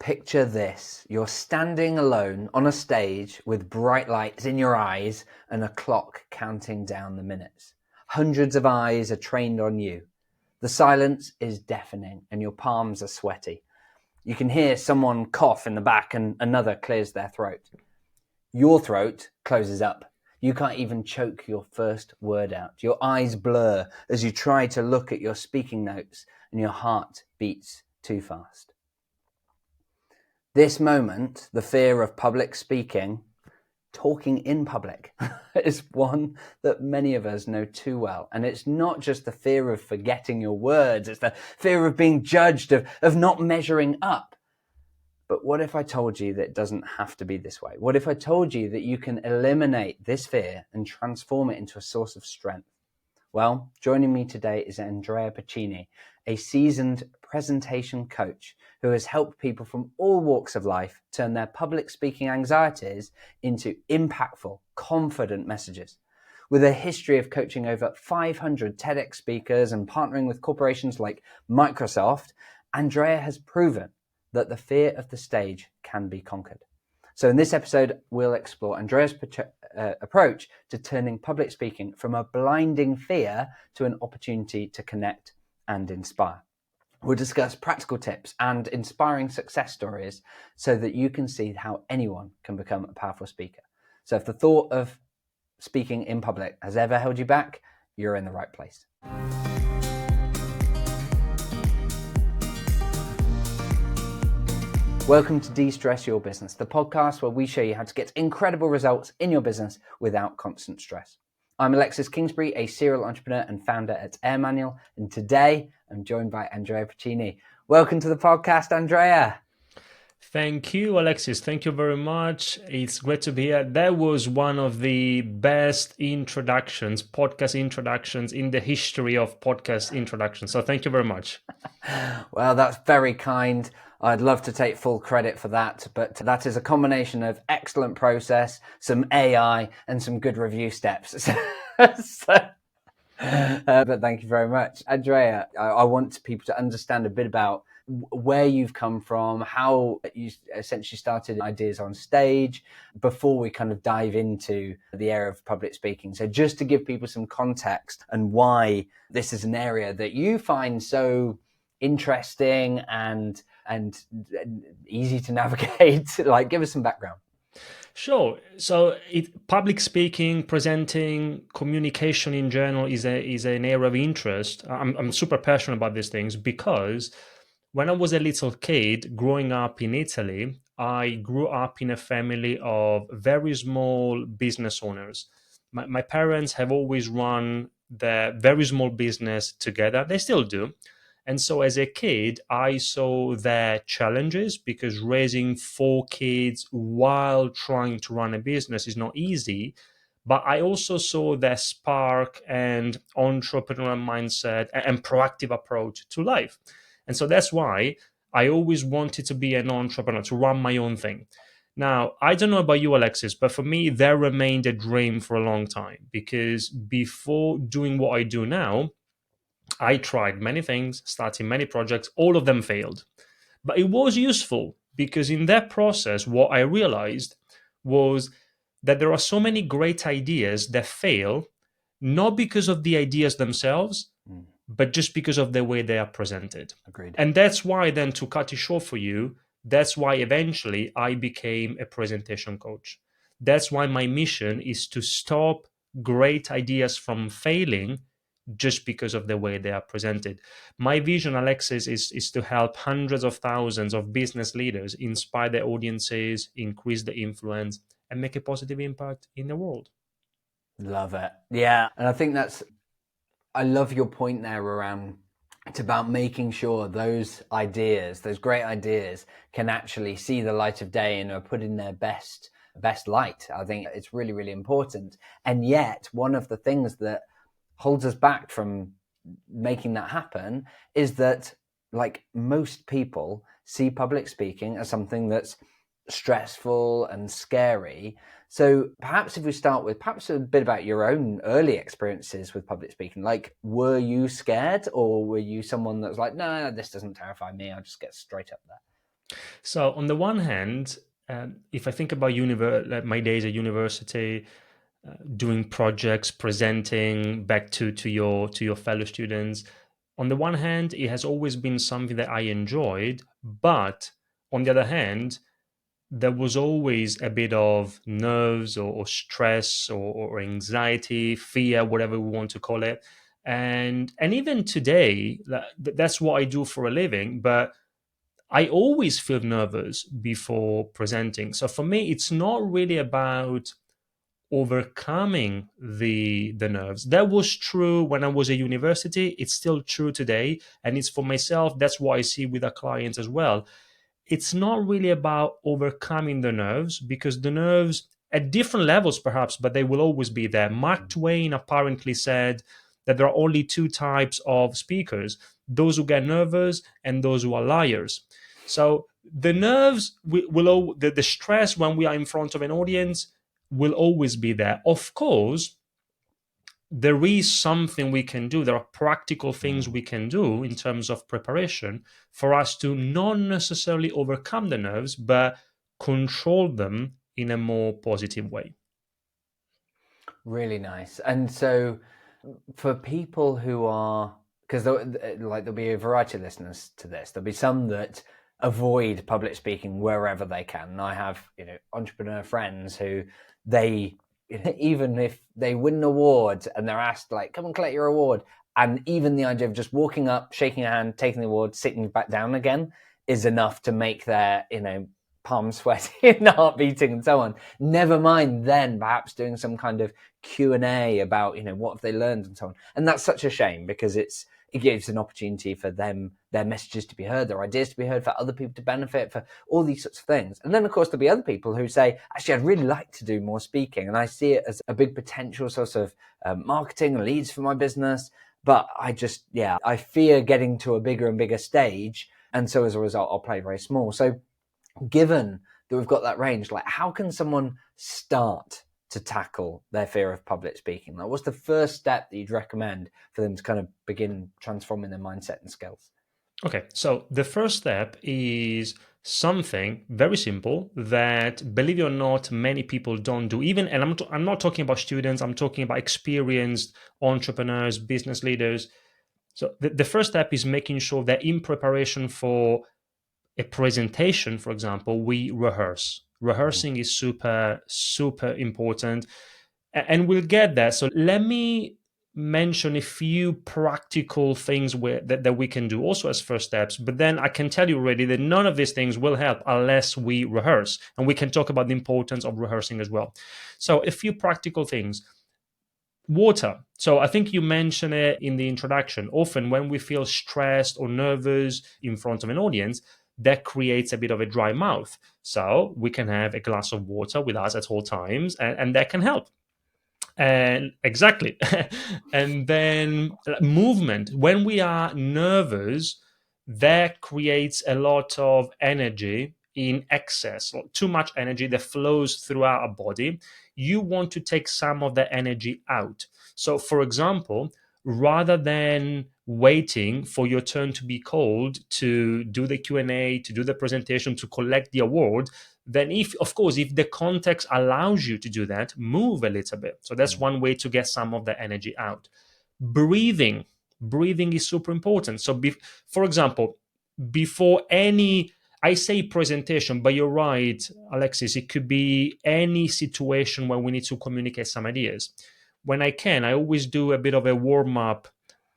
Picture this. You're standing alone on a stage with bright lights in your eyes and a clock counting down the minutes. Hundreds of eyes are trained on you. The silence is deafening and your palms are sweaty. You can hear someone cough in the back and another clears their throat. Your throat closes up. You can't even choke your first word out. Your eyes blur as you try to look at your speaking notes and your heart beats too fast. This moment, the fear of public speaking, talking in public, is one that many of us know too well. And it's not just the fear of forgetting your words, it's the fear of being judged, of not measuring up. But what if I told you that it doesn't have to be this way? What if I told you that you can eliminate this fear and transform it into a source of strength? Well, joining me today is Andrea Pacini, a seasoned presentation coach who has helped people from all walks of life turn their public speaking anxieties into impactful, confident messages. With a history of coaching over 500 TEDx speakers and partnering with corporations like Microsoft, Andrea has proven that the fear of the stage can be conquered. So in this episode, we'll explore Andrea's approach to turning public speaking from a blinding fear to an opportunity to connect and inspire. We'll discuss practical tips and inspiring success stories so that you can see how anyone can become a powerful speaker. So if the thought of speaking in public has ever held you back, you're in the right place. Welcome to De-Stress Your Business, the podcast where we show you how to get incredible results in your business without constant stress. I'm Alexis Kingsbury, a serial entrepreneur and founder at AirManual, and today I'm joined by Andrea Pacini. Welcome to the podcast, Andrea. Thank you, Alexis. Thank you very much. It's great to be here. That was one of the best podcast introductions in the history of podcast introductions. So thank you very much. Well, that's very kind. I'd love to take full credit for that, but that is a combination of excellent process, some AI, and some good review steps. But thank you very much. Andrea, I want people to understand a bit about where you've come from, how you essentially started ideas on stage before we kind of dive into the area of public speaking. So just to give people some context and why this is an area that you find so interesting and easy to navigate, like give us some background. Sure. So public speaking, presenting, communication in general is an area of interest. I'm super passionate about these things because when I was a little kid growing up in Italy, I grew up in a family of very small business owners. My parents have always run their very small business together. They still do. And so as a kid, I saw their challenges because raising 4 kids while trying to run a business is not easy. But I also saw their spark and entrepreneurial mindset and proactive approach to life. And so that's why I always wanted to be an entrepreneur, to run my own thing. Now, I don't know about you, Alexis, but for me, that remained a dream for a long time because before doing what I do now, I tried many things, starting many projects, all of them failed. But it was useful because in that process, what I realized was that there are so many great ideas that fail, not because of the ideas themselves, but just because of the way they are presented. Agreed. And that's why then, to cut it short for you, that's why eventually I became a presentation coach. That's why my mission is to stop great ideas from failing just because of the way they are presented. My vision, Alexis, is to help hundreds of thousands of business leaders inspire their audiences, increase the influence, and make a positive impact in the world. Love it. Yeah. And I think I love your point there around it's about making sure those ideas, those great ideas, can actually see the light of day and are put in their best light. I think it's really, really important. And yet, one of the things that holds us back from making that happen is that, like most people, see public speaking as something that's stressful and scary. So perhaps if we start with perhaps a bit about your own early experiences with public speaking, like were you scared or were you someone that was like, no, this doesn't terrify me, I'll just get straight up there? So on the one hand, if I think about my days at university, doing projects, presenting back to your fellow students, on the one hand, it has always been something that I enjoyed, but on the other hand, there was always a bit of nerves or stress or anxiety, fear, whatever we want to call it. And even today, that's what I do for a living, but I always feel nervous before presenting. So for me, it's not really about overcoming the nerves. That was true when I was at university. It's still true today, and it's for myself. That's what I see with our clients as well. It's not really about overcoming the nerves, because the nerves at different levels perhaps, but they will always be there. Mark Twain apparently said that there are only two types of speakers: those who get nervous and those who are liars. So the nerves the stress when we are in front of an audience will always be there. Of course, there is something we can do. There are practical things Mm. we can do in terms of preparation for us to not necessarily overcome the nerves, but control them in a more positive way. Really nice. And so, for people who are, because there'll be a variety of listeners to this. There'll be some that avoid public speaking wherever they can. And I have, entrepreneur friends who they, even if they win an award and they're asked like, come and collect your award, and even the idea of just walking up, shaking a hand, taking the award, sitting back down again is enough to make their, palms sweaty and heart beating and so on. Never mind then perhaps doing some kind of Q&A about, what have they learned and so on. And that's such a shame, because it gives an opportunity for them, their messages to be heard, their ideas to be heard, for other people to benefit, for all these sorts of things. And then, of course, there'll be other people who say, actually, I'd really like to do more speaking. And I see it as a big potential source of marketing and leads for my business. But I fear getting to a bigger and bigger stage. And so as a result, I'll play very small. So given that we've got that range, like, how can someone start to tackle their fear of public speaking? Like, what's the first step that you'd recommend for them to kind of begin transforming their mindset and skills? Okay, so the first step is something very simple that, believe it or not, many people don't do. Even, and I'm not talking about students, I'm talking about experienced entrepreneurs, business leaders. So the first step is making sure that in preparation for a presentation, for example, we rehearse. Mm. Rehearsing is super, super important. And we'll get there. So let me mention a few practical things that we can do also as first steps. But then I can tell you already that none of these things will help unless we rehearse. And we can talk about the importance of rehearsing as well. So a few practical things. Water. So I think you mentioned it in the introduction. Often when we feel stressed or nervous in front of an audience, that creates a bit of a dry mouth. So we can have a glass of water with us at all times, and that can help. And exactly. And then movement. When we are nervous, that creates a lot of energy in excess, or too much energy that flows throughout our body. You want to take some of that energy out. So, for example, rather than waiting for your turn to be called to do the Q&A, to do the presentation, to collect the award, then if the context allows you to do that, move a little bit. So that's Mm. one way to get some of the energy out. Breathing is super important. So for example, before any, I say presentation, but you're right, Alexis, it could be any situation where we need to communicate some ideas. When I always do a bit of a warm up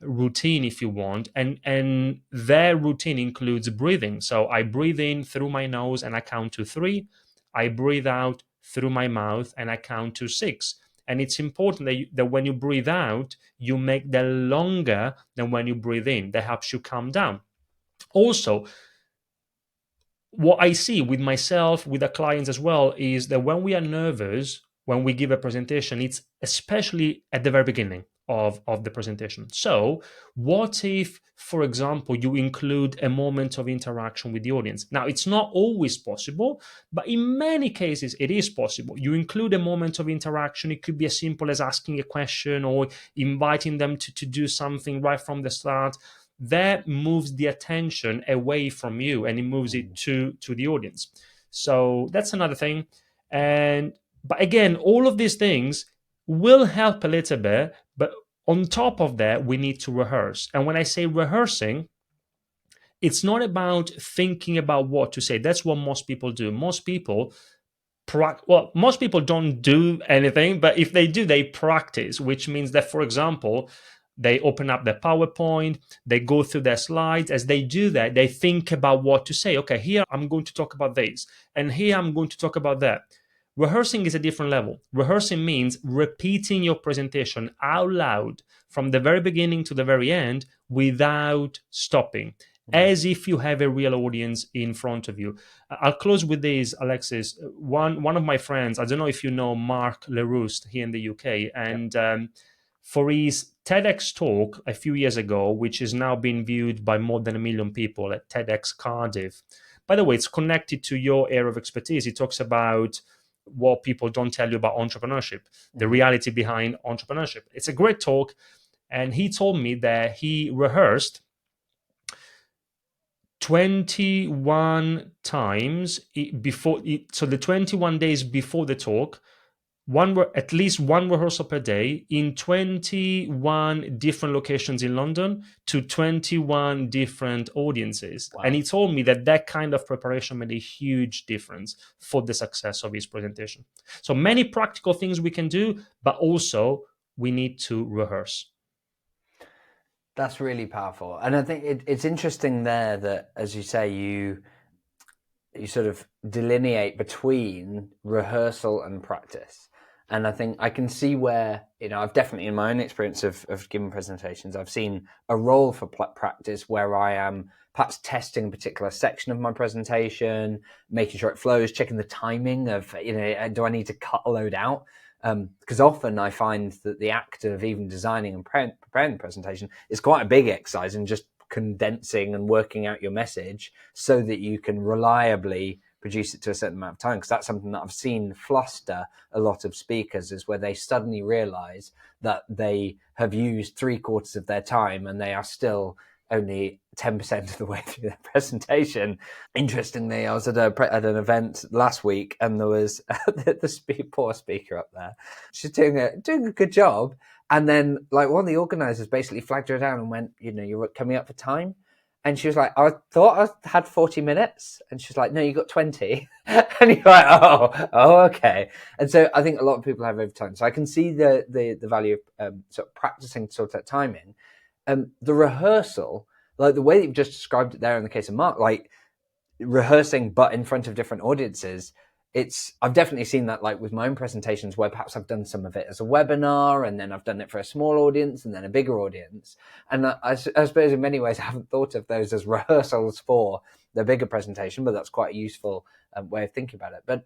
routine, if you want, and their routine includes breathing. So I breathe in through my nose and I count to 3. I breathe out through my mouth and I count to 6. And it's important that when you breathe out, you make that longer than when you breathe in. That helps you calm down. Also, what I see with myself, with the clients as well, is that when we are nervous, when we give a presentation, it's especially at the very beginning of the presentation. So, what if, for example, you include a moment of interaction with the audience? Now, it's not always possible, but in many cases, it is possible. You include a moment of interaction. It could be as simple as asking a question or inviting them to do something right from the start. that moves the attention away from you and it moves it to the audience. So that's another thing. And but again, all of these things will help a little bit, but on top of that, we need to rehearse. And when I say rehearsing, it's not about thinking about what to say. That's what most people do. Most people don't do anything, but if they do, they practice, which means that, for example, they open up their PowerPoint, they go through their slides. As they do that, they think about what to say. Okay, here I'm going to talk about this, and here I'm going to talk about that. Rehearsing is a different level. Rehearsing means repeating your presentation out loud from the very beginning to the very end without stopping, as if you have a real audience in front of you. I'll close with this, Alexis. One of my friends, I don't know if you know Mark Lerouste here in the UK, and for his TEDx talk a few years ago, which is now being viewed by more than 1 million people at TEDx Cardiff. By the way, it's connected to your area of expertise. He talks about what people don't tell you about entrepreneurship, the reality behind entrepreneurship. It's a great talk. And he told me that he rehearsed 21 times before, so the 21 days before the talk, at least one rehearsal per day in 21 different locations in London to 21 different audiences. Wow. And he told me that kind of preparation made a huge difference for the success of his presentation. So many practical things we can do, but also we need to rehearse. That's really powerful. And I think it's interesting there that, as you say, you sort of delineate between rehearsal and practice. And I think I can see where, I've definitely, in my own experience of giving presentations, I've seen a role for practice where I am perhaps testing a particular section of my presentation, making sure it flows, checking the timing of, do I need to cut a load out? Because often I find that the act of even designing and preparing the presentation is quite a big exercise in just condensing and working out your message so that you can reliably produce it to a certain amount of time. Because that's something that I've seen fluster a lot of speakers, is where they suddenly realize that they have used 3/4 of their time and they are still only 10% of the way through their presentation. Interestingly, I was at an event last week, and there was the poor speaker up there. She's doing a good job, and then like one of the organizers basically flagged her down and went, you're coming up for time. And she was like, I thought I had 40 minutes. And she's like, no, you got 20. And you're like, oh, okay. And so I think a lot of people have overtime. So I can see the value of sort of practicing to sort of timing. The rehearsal, like the way that you've just described it there in the case of Mark, like rehearsing but in front of different audiences, I've definitely seen that, like with my own presentations, where perhaps I've done some of it as a webinar, and then I've done it for a small audience and then a bigger audience. And I suppose in many ways I haven't thought of those as rehearsals for the bigger presentation, but that's quite a useful way of thinking about it. But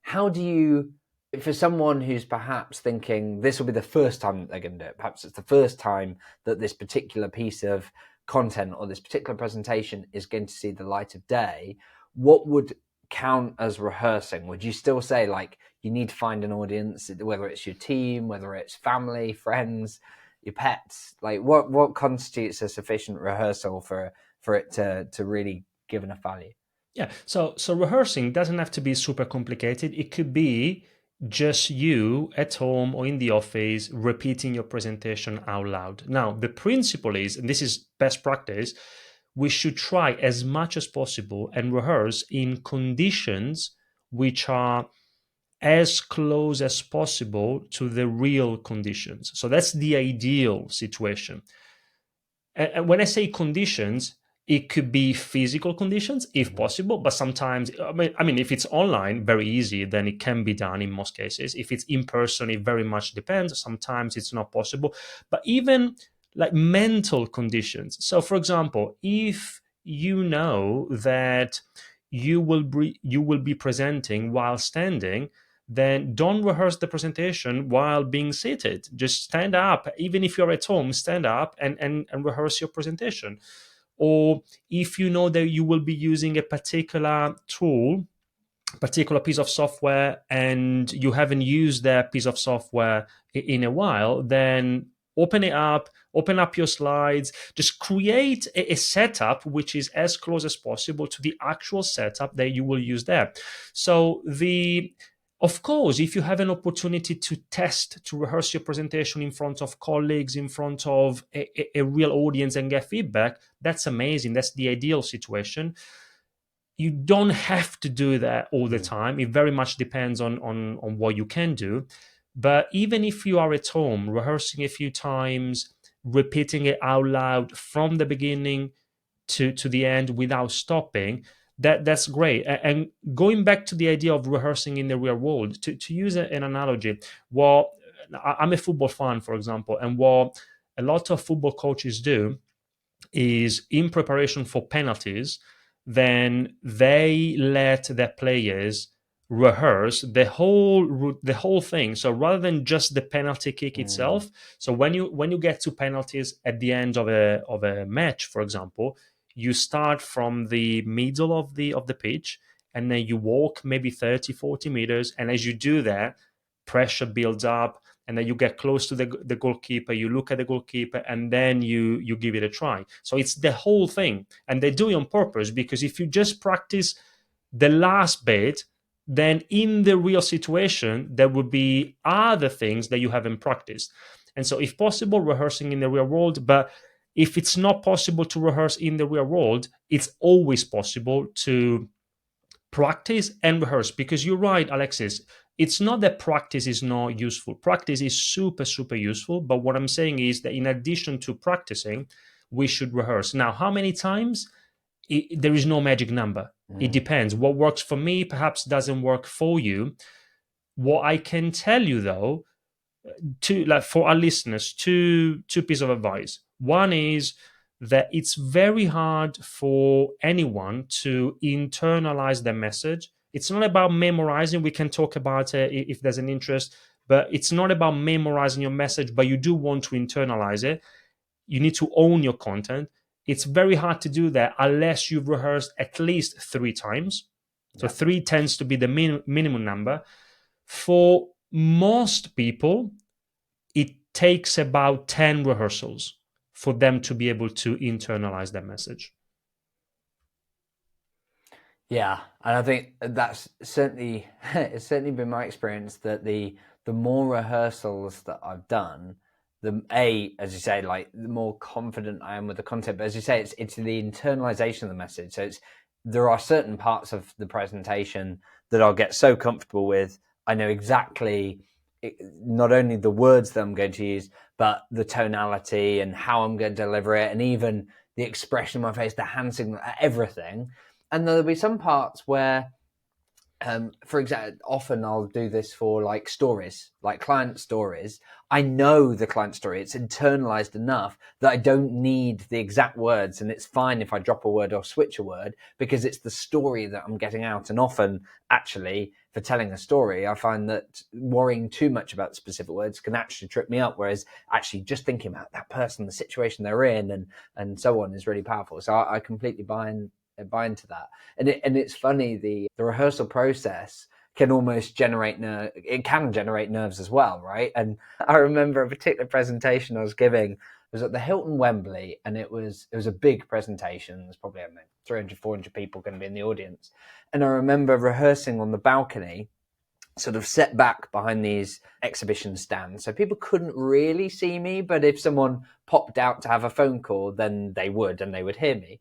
how do you, for someone who's perhaps thinking this will be the first time that they're going to do it, perhaps it's the first time that this particular piece of content or this particular presentation is going to see the light of day, what would count as rehearsing? Would you still say like you need to find an audience, whether it's your team, whether it's family, friends, your pets? Like what constitutes a sufficient rehearsal for it to really give enough value? Yeah, so rehearsing doesn't have to be super complicated. It could be just you at home or in the office repeating your presentation out loud. Now, the principle is, and this is best practice, we should try as much as possible and rehearse in conditions which are as close as possible to the real conditions. So that's the ideal situation. And when I say conditions, it could be physical conditions if possible, but sometimes, I mean, if it's online, very easy, then it can be done in most cases. If it's in person, it very much depends. Sometimes it's not possible, but even like mental conditions. So for example, if you know that you will be presenting while standing, then don't rehearse the presentation while being seated. Just stand up. Even if you're at home, stand up and rehearse your presentation. Or if you know that you will be using a particular tool, particular piece of software, and you haven't used that piece of software in a while, then open it up, open up your slides, just create a setup which is as close as possible to the actual setup that you will use there. So of course, if you have an opportunity to test, to rehearse your presentation in front of colleagues, in front of a real audience and get feedback, that's amazing. That's the ideal situation. You don't have to do that all the time. It very much depends on what you can do. But even if you are at home, rehearsing a few times, repeating it out loud from the beginning to the end without stopping, that's great. And going back to the idea of rehearsing in the real world, to use an analogy, well, I'm a football fan, for example, and what a lot of football coaches do is in preparation for penalties, then they let their players rehearse the whole thing. So rather than just the penalty kick itself, so when you get to penalties at the end of a match, for example, you start from the middle of the pitch, and then you walk maybe 30-40 meters, and as you do that, pressure builds up, and then you get close to the goalkeeper, you look at the goalkeeper, and then you give it a try. So it's the whole thing, and they do it on purpose, because if you just practice the last bit, then in the real situation there would be other things that you haven't practiced. And so if possible, rehearsing in the real world. But if it's not possible to rehearse in the real world, it's always possible to practice and rehearse. Because you're right, Alexis, it's not that practice is not useful. Practice is super, super useful. But what I'm saying is that in addition to practicing, we should rehearse. Now, how many times? There is no magic number. It depends. What works for me perhaps doesn't work for you. What I can tell you, though, for our listeners, two pieces of advice. One is that it's very hard for anyone to internalize their message. It's not about memorizing. We can talk about it if there's an interest, but it's not about memorizing your message, but you do want to internalize it. You need to own your content. It's very hard to do that unless you've rehearsed at least 3 times. So 3 tends to be the minimum number. For most people, it takes about 10 rehearsals for them to be able to internalize that message. Yeah, and I think that's certainly it's certainly been my experience that the more rehearsals that I've done, as you say, like the more confident I am with the content. But as you say, it's the internalization of the message. So there are certain parts of the presentation that I'll get so comfortable with. I know exactly not only the words that I'm going to use, but the tonality and how I'm going to deliver it, and even the expression of my face, the hand signal, everything. And there'll be some parts where, for example, often I'll do this for like stories, like client stories. I know the client story. It's internalized enough that I don't need the exact words, and it's fine if I drop a word or switch a word, because it's the story that I'm getting out. And often, actually, for telling a story, I find that worrying too much about specific words can actually trip me up, whereas actually just thinking about that person, the situation they're in, and so on is really powerful. So I completely buy into that. And it's funny, the rehearsal process can almost generate nerves as well, right? And I remember a particular presentation I was giving. It was at the Hilton Wembley, and it was a big presentation. There's probably, I don't know, 300, 400 people going to be in the audience. And I remember rehearsing on the balcony, sort of set back behind these exhibition stands. So people couldn't really see me, but if someone popped out to have a phone call, then they would hear me.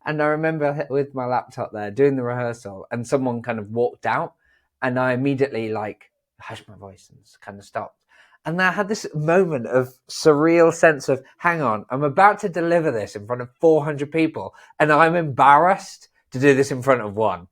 And I remember with my laptop there doing the rehearsal, and someone kind of walked out, and I immediately hushed my voice and kind of stopped. And I had this moment of surreal sense of, hang on, I'm about to deliver this in front of 400 people, and I'm embarrassed to do this in front of one.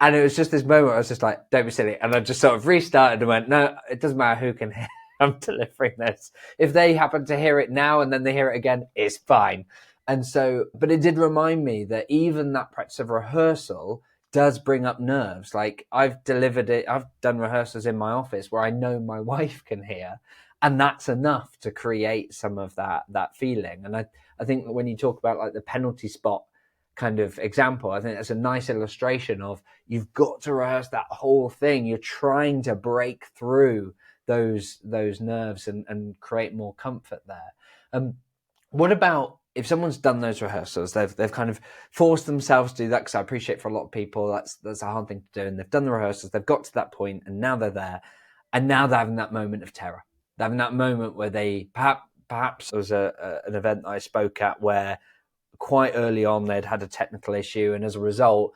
And it was just this moment, I was just like, don't be silly. And I just sort of restarted and went, no, it doesn't matter who can hear I'm delivering this. If they happen to hear it now and then they hear it again, it's fine. And so, but it did remind me that even that practice of rehearsal does bring up nerves. Like I've done rehearsals in my office where I know my wife can hear, and that's enough to create some of that feeling. And I think when you talk about like the penalty spot kind of example, I think that's a nice illustration of, you've got to rehearse that whole thing. You're trying to break through those nerves and create more comfort there. What about if someone's done those rehearsals, they've kind of forced themselves to do that, because I appreciate for a lot of people that's a hard thing to do, and they've done the rehearsals, they've got to that point, and now they're there, and now they're having that moment of terror. They're having that moment where they perhaps there was an event that I spoke at where quite early on they'd had a technical issue, and as a result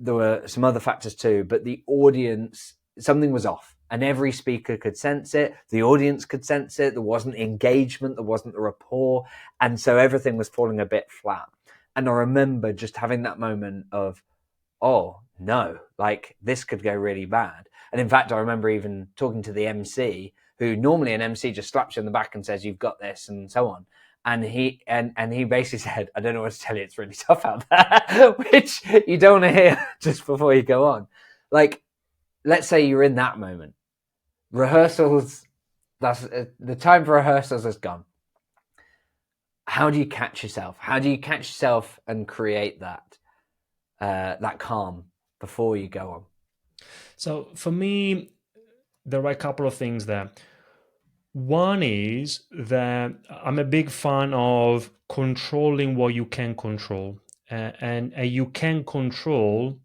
there were some other factors too, but the audience, something was off, and every speaker could sense it, the audience could sense it, there wasn't engagement, there wasn't the rapport, and so everything was falling a bit flat. And I remember just having that moment of, oh no, like this could go really bad. And in fact, I remember even talking to the MC, who normally an MC just slaps you on the back and says, you've got this, and so on. And he basically said, I don't know what to tell you, it's really tough out there, which you don't want to hear just before you go on. Like, let's say you're in that moment. Rehearsals, that's the time for rehearsals is gone. How do you catch yourself? How do you catch yourself and create that calm before you go on? So for me, there are a couple of things there. One is that I'm a big fan of controlling what you can control. And you can control,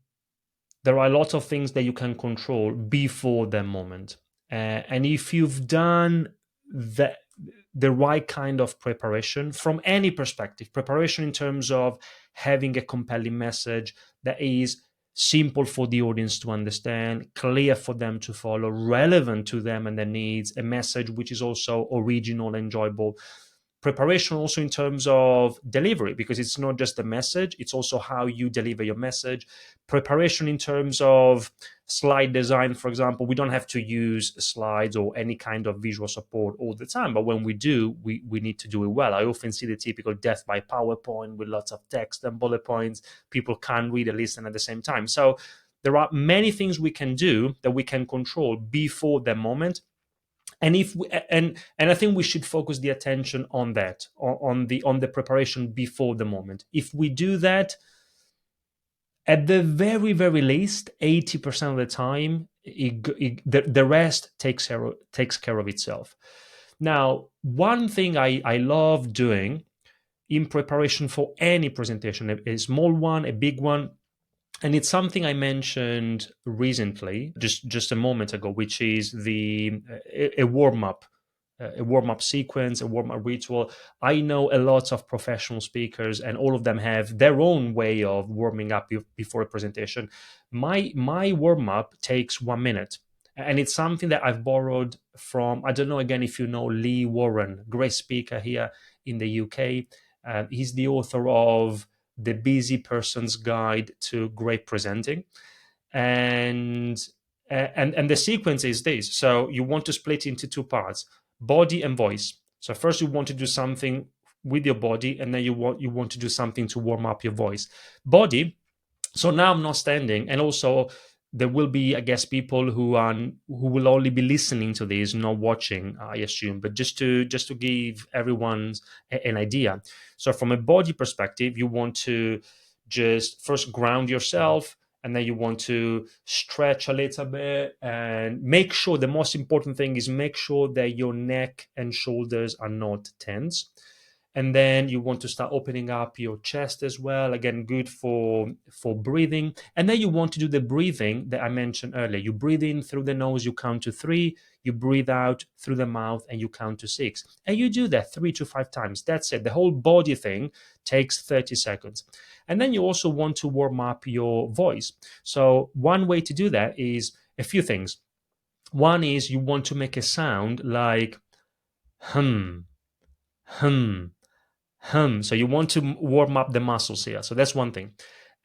there are a lot of things that you can control before that moment. And if you've done the right kind of preparation from any perspective, preparation in terms of having a compelling message that is simple for the audience to understand, clear for them to follow, relevant to them and their needs, a message which is also original, enjoyable. Preparation also in terms of delivery, because it's not just the message, it's also how you deliver your message. Preparation in terms of slide design, for example. We don't have to use slides or any kind of visual support all the time, but when we do, we need to do it well. I often see the typical death by PowerPoint with lots of text and bullet points. People can't read and listen at the same time. So there are many things we can do that we can control before the moment. And if we, and I think we should focus the attention on that, on the preparation before the moment. If we do that, at the very, very least, 80% of the time, the rest takes care of itself. Now, one thing I love doing in preparation for any presentation, a small one, a big one, and it's something I mentioned recently, just a moment ago, which is a warm up, a warm up sequence, a warm up ritual. I know a lot of professional speakers, and all of them have their own way of warming up before a presentation. My warm up takes 1 minute, and it's something that I've borrowed from. I don't know again if you know Lee Warren, great speaker here in the UK. He's the author of The Busy Person's Guide to Great Presenting, and the sequence is this. So you want to split into two parts: body and voice. So first you want to do something with your body, and then you want to do something to warm up your voice. Body. So now I'm not standing, and also there will be, I guess, people who will only be listening to this, not watching, I assume. But just to give everyone an idea. So from a body perspective, you want to just first ground yourself, and then you want to stretch a little bit, and make sure, the most important thing is make sure that your neck and shoulders are not tense. And then you want to start opening up your chest as well, again, good for breathing. And then you want to do the breathing that I mentioned earlier. You breathe in through the nose, you count to 3, you breathe out through the mouth, and you count to 6, and you do that 3 to 5 times. That's it. The whole body thing takes 30 seconds. And then you also want to warm up your voice. So one way to do that is a few things. One is you want to make a sound like hum, hum, hum. So you want to warm up the muscles here. So that's one thing.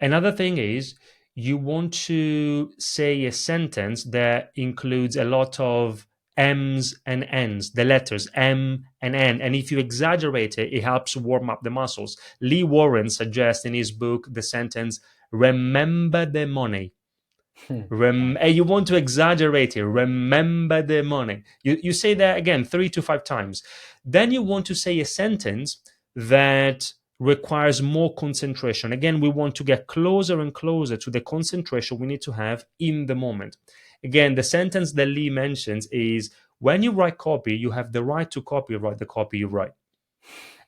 Another thing is you want to say a sentence that includes a lot of M's and N's, the letters M and N. And if you exaggerate it, it helps warm up the muscles. Lee Warren suggests in his book the sentence, remember the money. And you want to exaggerate it. Remember the money. You say that again 3 to 5 times. Then you want to say a sentence that requires more concentration. Again, we want to get closer and closer to the concentration we need to have in the moment. Again, the sentence that Lee mentions is, When you write copy, you have the right to copyright the copy you write.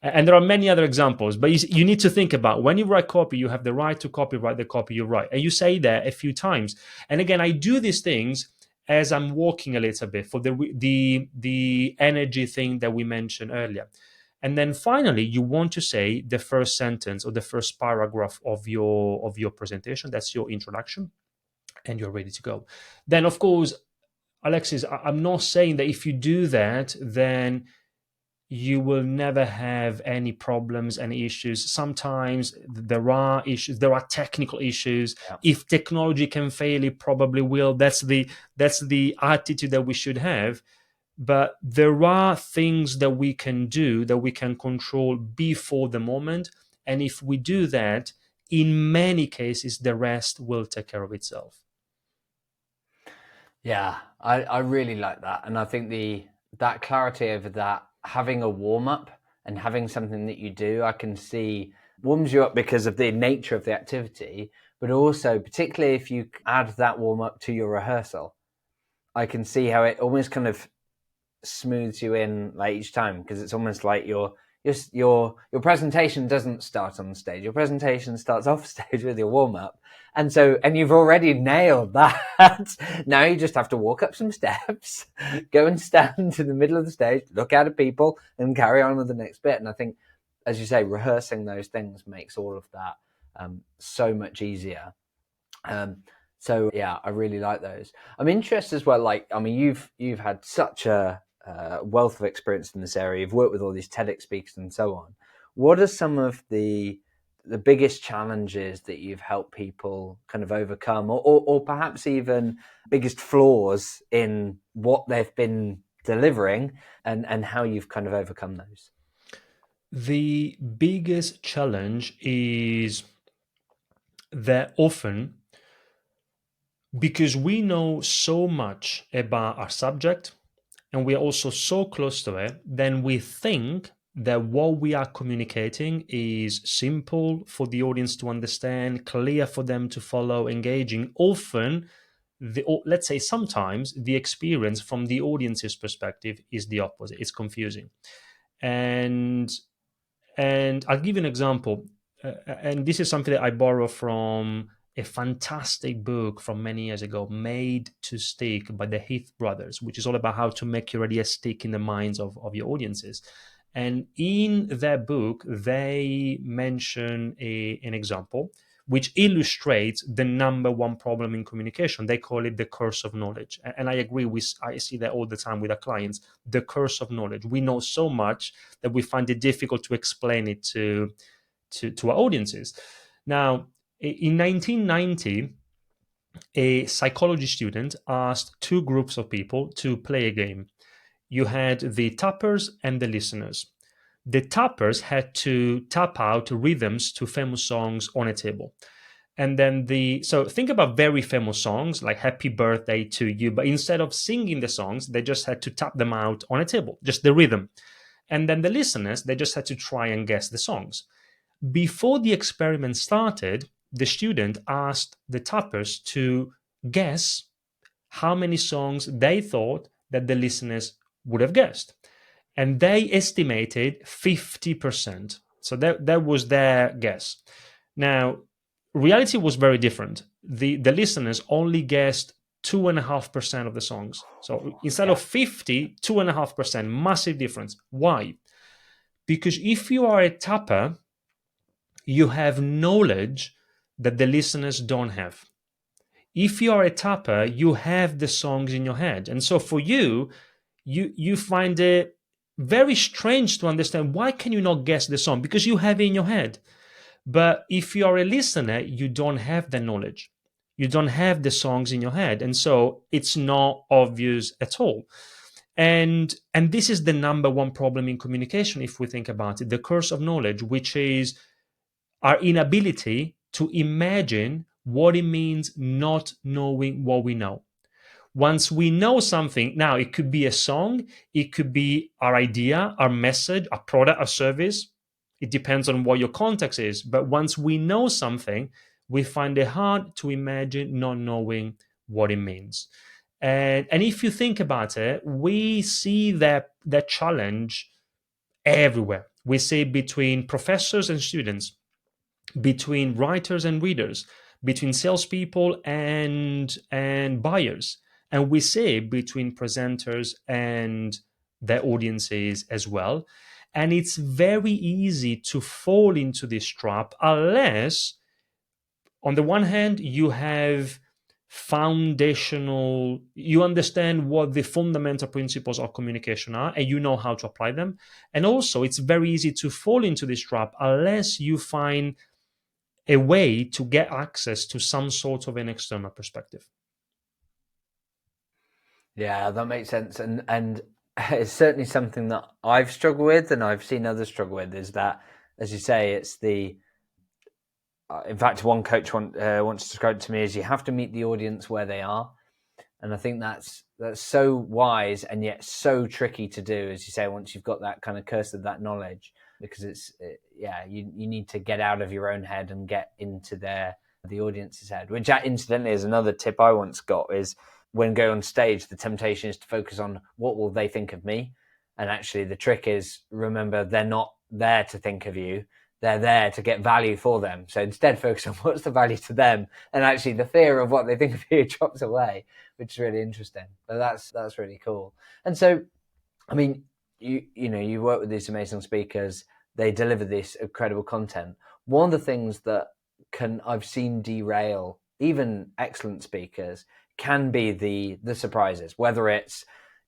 And there are many other examples, but you need to think about when you write copy, you have the right to copyright the copy you write. And you say that a few times. And again, I do these things as I'm walking a little bit for the energy thing that we mentioned earlier. And then finally, you want to say the first sentence or the first paragraph of your presentation. That's your introduction, and you're ready to go. Then, of course, Alexis, I'm not saying that if you do that, then you will never have any problems, any issues. Sometimes there are issues, there are technical issues. Yeah. If technology can fail, it probably will. That's the attitude that we should have. But there are things that we can do, that we can control before the moment. And if we do that, in many cases, the rest will take care of itself. Yeah, I really like that. And I think that clarity over that, having a warm up and having something that you do, I can see warms you up because of the nature of the activity, but also particularly if you add that warm up to your rehearsal, I can see how it almost kind of smooths you in like each time, because it's almost like your presentation doesn't start on stage. Your presentation starts off stage with your warm up, and you've already nailed that. Now you just have to walk up some steps, go and stand in the middle of the stage, look out at people, and carry on with the next bit. And I think, as you say, rehearsing those things makes all of that so much easier. So yeah, I really like those. I'm interested as well. Like, I mean, you've had such a wealth of experience in this area. You've worked with all these TEDx speakers and so on. What are some of the biggest challenges that you've helped people kind of overcome, or perhaps even biggest flaws in what they've been delivering, and how you've kind of overcome those? The biggest challenge is that often, because we know so much about our subject and we are also so close to it, then we think that what we are communicating is simple for the audience to understand, clear for them to follow, engaging. Often, let's say sometimes, the experience from the audience's perspective is the opposite. It's confusing. And I'll give you an example. And this is something that I borrow from a fantastic book from many years ago, Made to Stick by the Heath brothers, which is all about how to make your idea stick in the minds of your audiences. And in that book, they mention an example which illustrates the number one problem in communication. They call it the curse of knowledge. And I agree I see that all the time with our clients, the curse of knowledge. We know so much that we find it difficult to explain it to our audiences. Now, in 1990, a psychology student asked two groups of people to play a game. You had the tappers and the listeners. The tappers had to tap out rhythms to famous songs on a table. And then so think about very famous songs like Happy Birthday to You, but instead of singing the songs, they just had to tap them out on a table, just the rhythm. And then the listeners, they just had to try and guess the songs. Before the experiment started, the student asked the tappers to guess how many songs they thought that the listeners would have guessed. And they estimated 50%. So that was their guess. Now, reality was very different. The listeners only guessed 2.5% of the songs. So instead of 50, 2.5%, massive difference. Why? Because if you are a tapper, you have knowledge that the listeners don't have. If you are a tapper, you have the songs in your head. And so for you find it very strange to understand, why can you not guess the song? Because you have it in your head. But if you are a listener, you don't have the knowledge. You don't have the songs in your head. And so it's not obvious at all. And this is the number one problem in communication, if we think about it, the curse of knowledge, which is our inability to imagine what it means not knowing what we know. Once we know something, now it could be a song, it could be our idea, our message, our product, our service. It depends on what your context is. But once we know something, we find it hard to imagine not knowing what it means. And if you think about it, we see that challenge everywhere. We see between professors and students, between writers and readers, between salespeople and buyers, and we see between presenters and their audiences as well. And it's very easy to fall into this trap unless, on the one hand, you have foundational, you understand what the fundamental principles of communication are and you know how to apply them. And also, it's very easy to fall into this trap unless you find a way to get access to some sort of an external perspective. Yeah, that makes sense, and it's certainly something that I've struggled with, and I've seen others struggle with. Is that, as you say, it's the in fact, one coach once described to me as you have to meet the audience where they are, and I think that's so wise and yet so tricky to do, as you say, once you've got that kind of curse of that knowledge, because you need to get out of your own head and get into the audience's head. Which, incidentally, is another tip I once got: is when going on stage, the temptation is to focus on what will they think of me, and actually the trick is, remember, they're not there to think of you. They're there to get value for them. So instead, focus on what's the value to them, and actually the fear of what they think of you drops away, which is really interesting. But that's really cool. And so, I mean, you work with these amazing speakers. They deliver this incredible content. One of the things that I've seen derail even excellent speakers can be the surprises, whether it's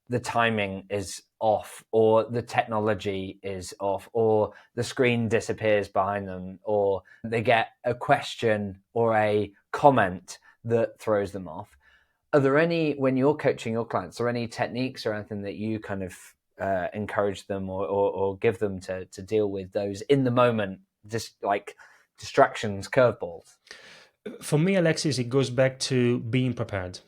the timing is off, or the technology is off, or the screen disappears behind them, or they get a question or a comment that throws them off. Are there any, when you're coaching your clients, are there any techniques or anything that you kind of encourage them or give them to deal with those in the moment, just like distractions, curveballs? For me, Alexis, it goes back to being prepared.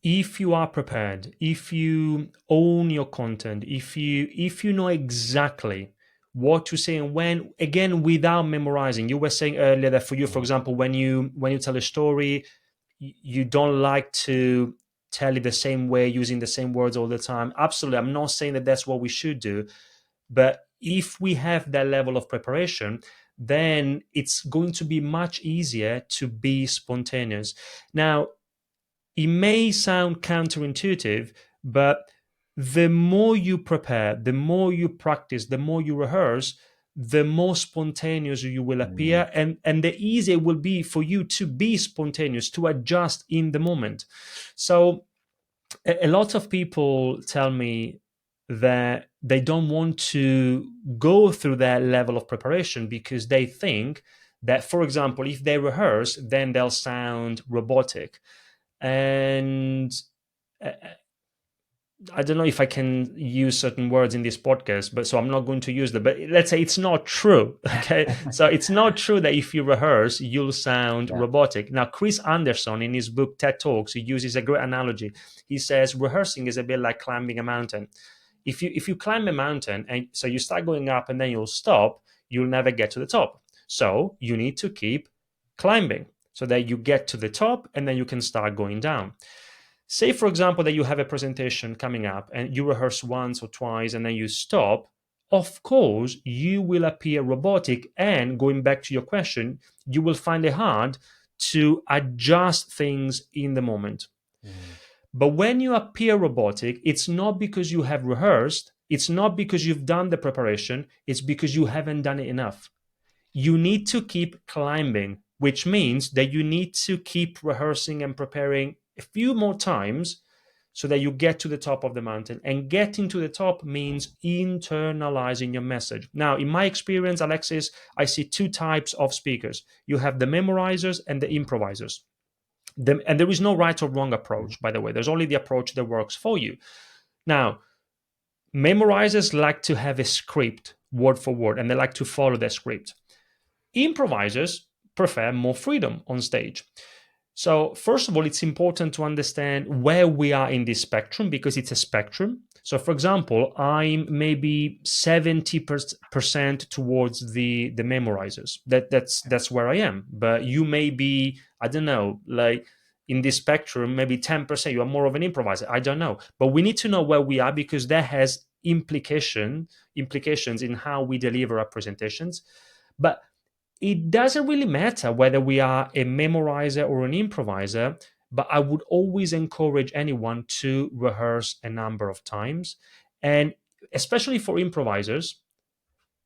If you are prepared, if you own your content, if you know exactly what to say and when, again, without memorizing. You were saying earlier that for you, for example, when you tell a story, you don't like to tell it the same way, using the same words all the time. Absolutely, I'm not saying that that's what we should do, but if we have that level of preparation, then it's going to be much easier to be spontaneous. Now, it may sound counterintuitive, but the more you prepare, the more you practice, the more you rehearse, the more spontaneous you will appear, and the easier it will be for you to be spontaneous, to adjust in the moment. So a lot of people tell me that they don't want to go through that level of preparation because they think that, for example, if they rehearse, then they'll sound robotic. And uh, I don't know if I can use certain words in this podcast, but so I'm not going to use them. But let's say it's not true. Okay. So it's not true that if you rehearse, you'll sound Yeah. robotic. Now, Chris Anderson, in his book TED Talks, he uses a great analogy. He says rehearsing is a bit like climbing a mountain. If you climb a mountain and so you start going up and then you'll stop, you'll never get to the top. So you need to keep climbing so that you get to the top and then you can start going down. Say, for example, that you have a presentation coming up and you rehearse once or twice and then you stop. Of course, you will appear robotic. And going back to your question, you will find it hard to adjust things in the moment. Mm. But when you appear robotic, it's not because you have rehearsed, it's not because you've done the preparation, it's because you haven't done it enough. You need to keep climbing, which means that you need to keep rehearsing and preparing a few more times so that you get to the top of the mountain. And getting to the top means internalizing your message. Now, in my experience, Alexis, I see two types of speakers. You have the memorizers and the improvisers. And there is no right or wrong approach, by the way. There's only the approach that works for you. Now, memorizers like to have a script word for word, and they like to follow that script. Improvisers prefer more freedom on stage. So, first of all, it's important to understand where we are in this spectrum because it's a spectrum. So, for example, I'm maybe 70% towards the memorizers. That's where I am. But you may be, I don't know, like in this spectrum, maybe 10%, you are more of an improviser. I don't know. But we need to know where we are, because that has implications in how we deliver our presentations. But it doesn't really matter whether we are a memorizer or an improviser, but I would always encourage anyone to rehearse a number of times. And especially for improvisers,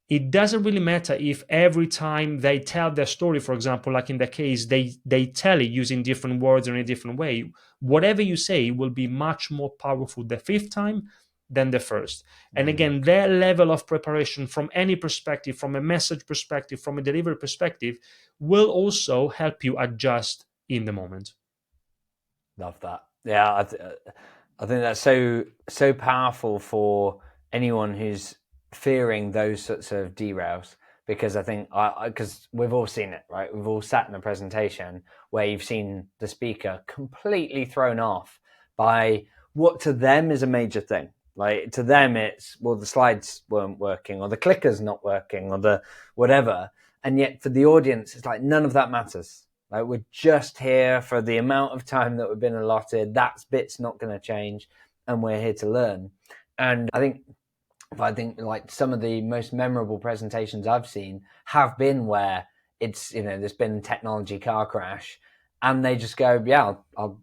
it doesn't really matter if every time they tell their story, for example, like in the case, they tell it using different words or in a different way. Whatever you say will be much more powerful the fifth time than the first. And again, their level of preparation from any perspective, from a message perspective, from a delivery perspective, will also help you adjust in the moment. Love that. Yeah, I think that's so powerful for anyone who's fearing those sorts of derails, because I think because we've all seen it, right? We've all sat in a presentation where you've seen the speaker completely thrown off by what to them is a major thing. Like to them, it's, well, the slides weren't working, or the clicker's not working, or the whatever. And yet for the audience, it's like none of that matters. Like we're just here for the amount of time that we've been allotted. That bit's not going to change, and we're here to learn. And I think like some of the most memorable presentations I've seen have been where it's, there's been technology car crash, and they just go, yeah, I'll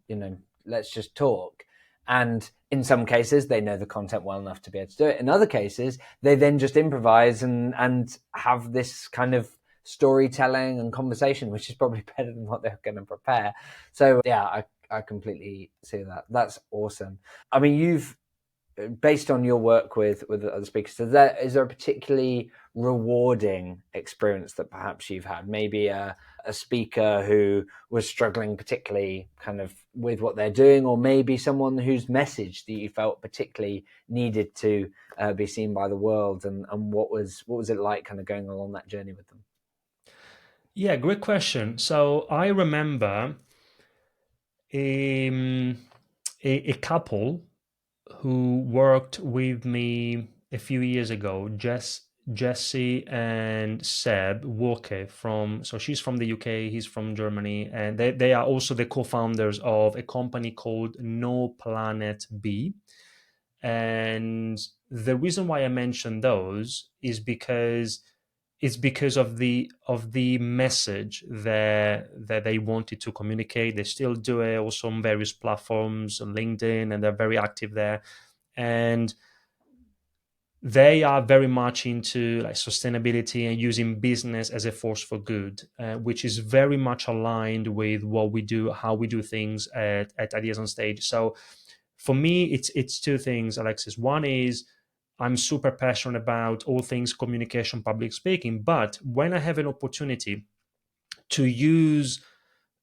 let's just talk. And in some cases, they know the content well enough to be able to do it. In other cases, they then just improvise and have this kind of storytelling and conversation, which is probably better than what they're going to prepare. So yeah, I completely see that. That's awesome. I mean, you've, based on your work with other speakers, is there a particularly rewarding experience that perhaps you've had? Maybe a speaker who was struggling particularly kind of with what they're doing, or maybe someone whose message that you felt particularly needed to be seen by the world, and what was it like kind of going along that journey with them? Yeah, great question. So I remember a couple who worked with me a few years ago, Jesse and Seb Walker so she's from the UK, he's from Germany, and they are also the co-founders of a company called No Planet B. And the reason why I mention those is because of the message that they wanted to communicate. They still do it also on various platforms, on LinkedIn, and they're very active there. And they are very much into like sustainability and using business as a force for good, which is very much aligned with what we do, how we do things at Ideas on Stage. So for me, it's two things, Alexis. One is I'm super passionate about all things communication, public speaking, but when I have an opportunity to use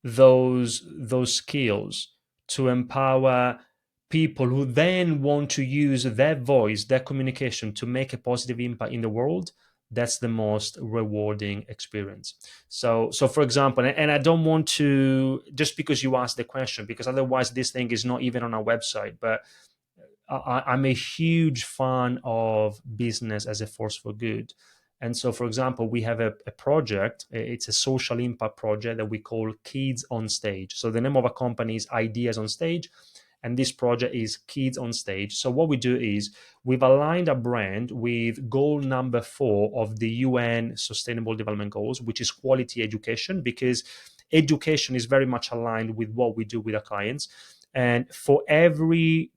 those skills to empower people who then want to use their voice, their communication to make a positive impact in the world, that's the most rewarding experience. So for example, and I don't want to, just because you asked the question, because otherwise this thing is not even on our website, but I'm a huge fan of business as a force for good. And so, for example, we have a project, it's a social impact project that we call Kids on Stage. So the name of our company is Ideas on Stage, and this project is Kids on Stage. So what we do is we've aligned a brand with goal number 4 of the UN Sustainable Development Goals, which is quality education, because education is very much aligned with what we do with our clients. And for every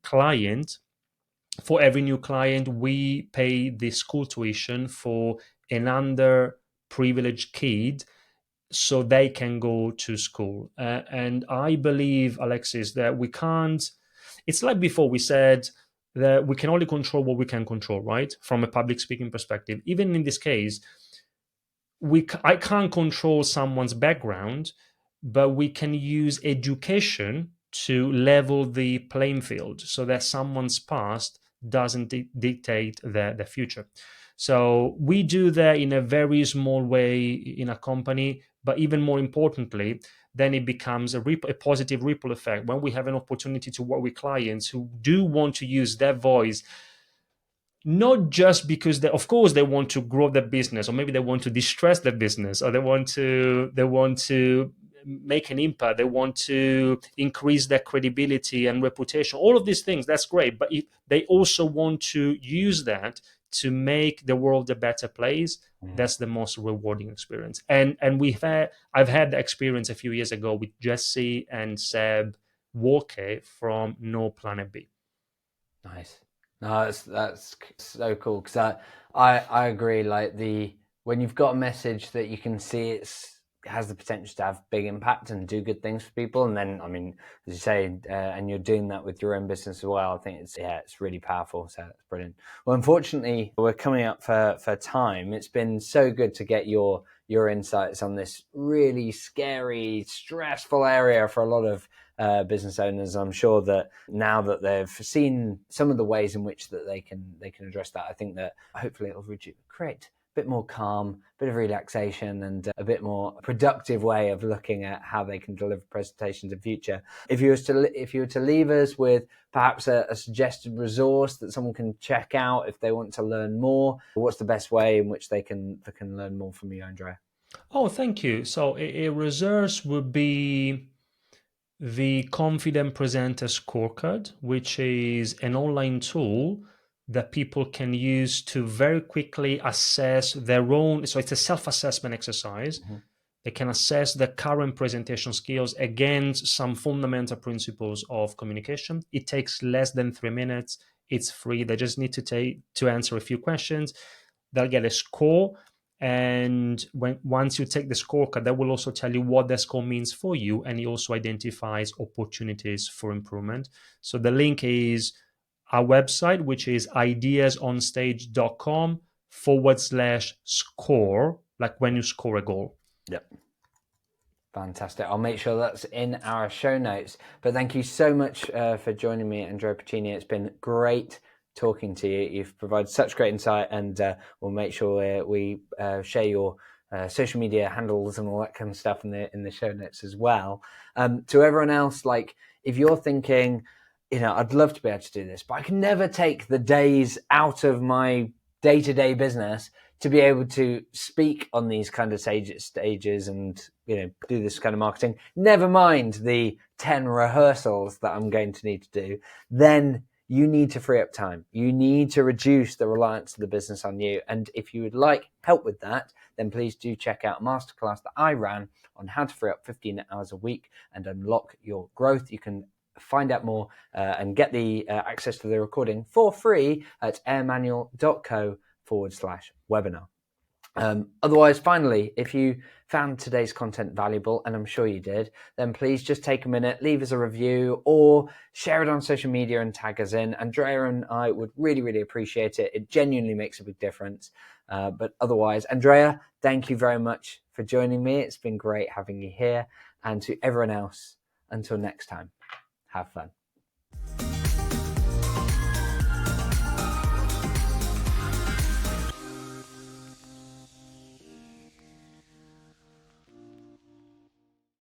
new client, we pay the school tuition for an underprivileged kid so they can go to school. And I believe, Alexis, that we can't, it's like before we said that we can only control what we can control, right? From a public speaking perspective. Even in this case, I can't control someone's background, but we can use education to level the playing field so that someone's past doesn't dictate their future. So we do that in a very small way in a company, but even more importantly, then it becomes a positive ripple effect when we have an opportunity to work with clients who do want to use their voice, not just because of course they want to grow their business, or maybe they want to distress their business, or they want to make an impact, they want to increase their credibility and reputation, all of these things, that's great. But if they also want to use that to make the world a better place, that's the most rewarding experience. And I've had the experience a few years ago with Jesse and Seb Walker from No Planet B. Nice. No, that's so cool, because I agree. Like, when you've got a message that you can see it has the potential to have big impact and do good things for people, and then, I mean, as you say, and you're doing that with your own business as well, I think it's really powerful. So it's brilliant. Well, unfortunately, we're coming up for time. It's been so good to get your insights on this really scary, stressful area for a lot of business owners. I'm sure that now that they've seen some of the ways in which that they can address that, I think that hopefully it'll create a bit more calm, a bit of relaxation, and a bit more productive way of looking at how they can deliver presentations in future. If you were to leave us with perhaps a suggested resource that someone can check out if they want to learn more, what's the best way in which they can learn more from you, Andrea? Oh, thank you. So a resource would be the Confident Presenter Scorecard, which is an online tool that people can use to very quickly assess their own. So it's a self-assessment exercise. Mm-hmm. They can assess their current presentation skills against some fundamental principles of communication. It takes less than 3 minutes. It's free. They just need to answer a few questions. They'll get a score. And once you take the scorecard, that will also tell you what the score means for you, and it also identifies opportunities for improvement. So the link is our website, which is ideasonstage.com/score, like when you score a goal. Yep. Fantastic. I'll make sure that's in our show notes. But thank you so much for joining me, Andrea Pacini. It's been great talking to you. You've provided such great insight, and we'll make sure we share your social media handles and all that kind of stuff in the show notes as well. To everyone else, like, if you're thinking, I'd love to be able to do this, but I can never take the days out of my day-to-day business to be able to speak on these kind of stages and do this kind of marketing, never mind the 10 rehearsals that I'm going to need to do, then you need to free up time. You need to reduce the reliance of the business on you. And if you would like help with that, then please do check out a masterclass that I ran on how to free up 15 hours a week and unlock your growth. You can find out more and get the access to the recording for free at airmanual.co/webinar. Otherwise, finally, if you found today's content valuable, and I'm sure you did, then please just take a minute, leave us a review, or share it on social media and tag us in. Andrea and I would really, really appreciate it. It genuinely makes a big difference. But otherwise, Andrea, thank you very much for joining me. It's been great having you here. And to everyone else, until next time, have fun.